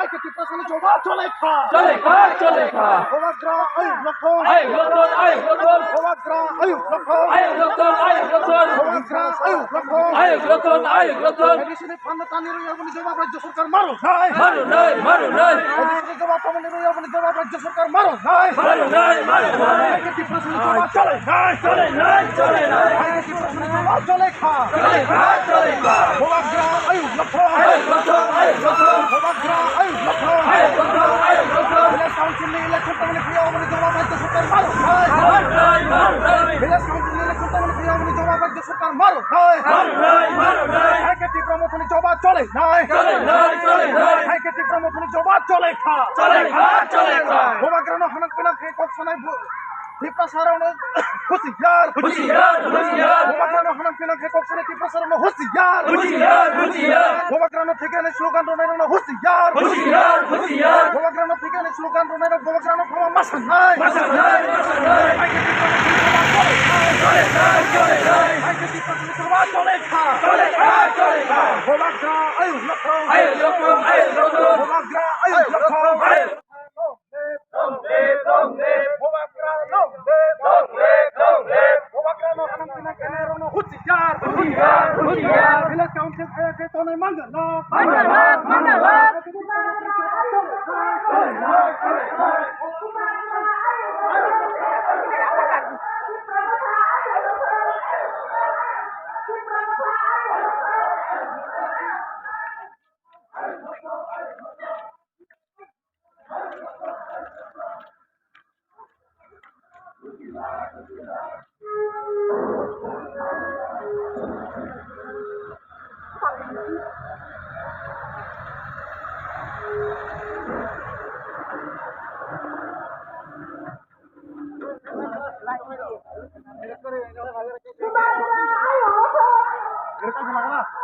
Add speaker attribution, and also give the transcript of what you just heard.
Speaker 1: Hai ke kita sana coba colek kha. Hovagra ayub lokon. Hovagra ayub lokon. Hovagra ayub lokon. Di sini pandatani ro yabuni jawab rajya sarkar maro. Di sini jawab pamani ro yabuni jawab rajya sarkar maro. Hai ke kita sana coba colek. Hai ke kita sana coba colek kha. Hovagra ayub lokon. Hovagra ayub lokon. Village council ne election tamani priya yabuni jawab rajya sarkar maro. Village council ne election tamani priya yabuni jawab rajya sarkar maro. Hai ke তীব্র মতনি জবাব চলে নাই hai ke তীব্র মতনি জবাব চলে খা হোমাগ্রানো হানাক পিনা কে কক্সনাই তীব্র সারানো হুশিয়ার হোমাগ্রানো হানাক পিনা কে কক্সনাই তীব্র সারানো হুশিয়ার হোমাগ্রানো থেকে নে স্লোগান রনাইনো হুশিয়ার হোমাগ্রানো থেকে নে স্লোগান রনাইনো হোমাগ্রানো ক্ষমা মাসা নাই hai ke তীব্র মতনি জবাব চলে খা Hovagra ayub lokon. Hovagra ayub lokon. Hovagra Hovagra no hanam pina kenero no hutiyar. Village council ke tone mangala. Like